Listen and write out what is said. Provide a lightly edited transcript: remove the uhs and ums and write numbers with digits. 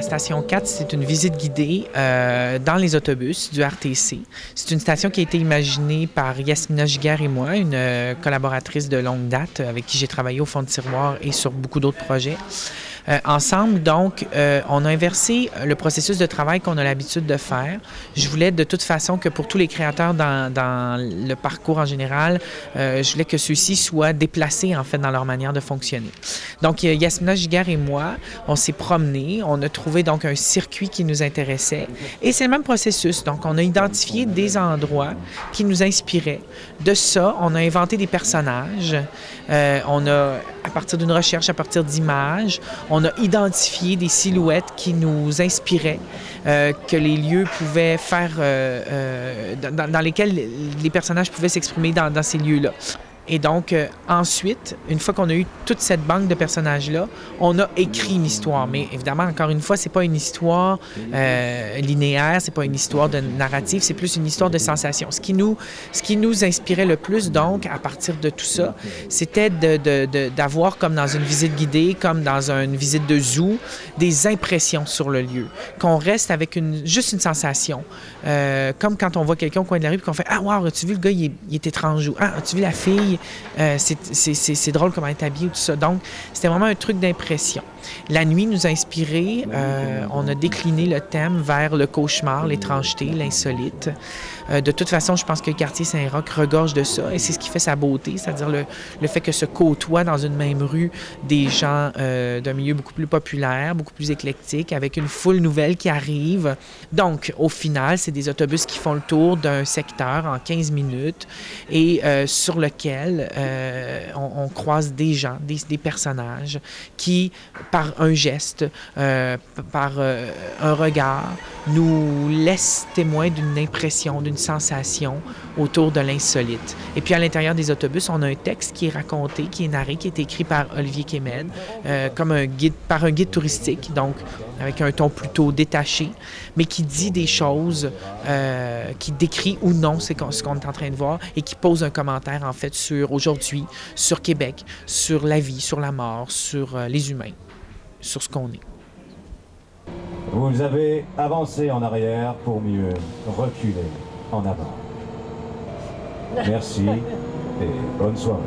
station 4, c'est une visite guidée dans les autobus du RTC. C'est une station qui a été imaginée par Yasmina Giguère et moi, une collaboratrice de longue date avec qui j'ai travaillé au fond de tiroir et sur beaucoup d'autres projets. Ensemble, donc, on a inversé le processus de travail qu'on a l'habitude de faire. Je voulais de toute façon que pour tous les créateurs dans le parcours en général, je voulais que ceux-ci soient déplacés, en fait, dans leur manière de fonctionner. Donc, Yasmina Giguère et moi, on s'est promenés, on a trouvé donc un circuit qui nous intéressait et c'est le même processus. Donc, on a identifié des endroits qui nous inspiraient. De ça, on a inventé des personnages. On a, à partir d'une recherche, à partir d'images, on a identifié des silhouettes qui nous inspiraient, que les lieux pouvaient faire, dans lesquels les personnages pouvaient s'exprimer dans ces lieux-là. Et donc, ensuite, une fois qu'on a eu toute cette banque de personnages-là, on a écrit une histoire. Mais évidemment, encore une fois, c'est pas une histoire linéaire, c'est pas une histoire de narrative, c'est plus une histoire de sensation. Ce qui nous inspirait le plus, donc, à partir de tout ça, c'était d'avoir, comme dans une visite guidée, comme dans une visite de zoo, des impressions sur le lieu. Qu'on reste avec juste une sensation. Comme quand on voit quelqu'un au coin de la rue et qu'on fait « Ah, wow, as-tu vu le gars, il est étrange » ou « Ah, as-tu vu la fille? » C'est drôle comment elle est habillée ou tout ça. Donc, c'était vraiment un truc d'impression. La nuit nous a inspirés. On a décliné le thème vers le cauchemar, l'étrangeté, l'insolite. De toute façon, je pense que le quartier Saint-Roch regorge de ça et c'est ce qui fait sa beauté, c'est-à-dire le fait que se côtoient dans une même rue des gens d'un milieu beaucoup plus populaire, beaucoup plus éclectique, avec une foule nouvelle qui arrive. Donc, au final, c'est des autobus qui font le tour d'un secteur en 15 minutes et sur lequel on croise des gens, des personnages qui, par un geste, par un regard, nous laissent témoins d'une impression, d'une sensation autour de l'insolite. Et puis à l'intérieur des autobus, on a un texte qui est raconté, qui est narré, qui est écrit par Olivier Kémed, comme un guide, par un guide touristique, donc avec un ton plutôt détaché, mais qui dit des choses, qui décrit ou non ce qu'on est en train de voir et qui pose un commentaire en fait sur aujourd'hui, sur Québec, sur la vie, sur la mort, sur les humains, sur ce qu'on est. Vous avez avancé en arrière pour mieux reculer en avant. Merci et bonne soirée.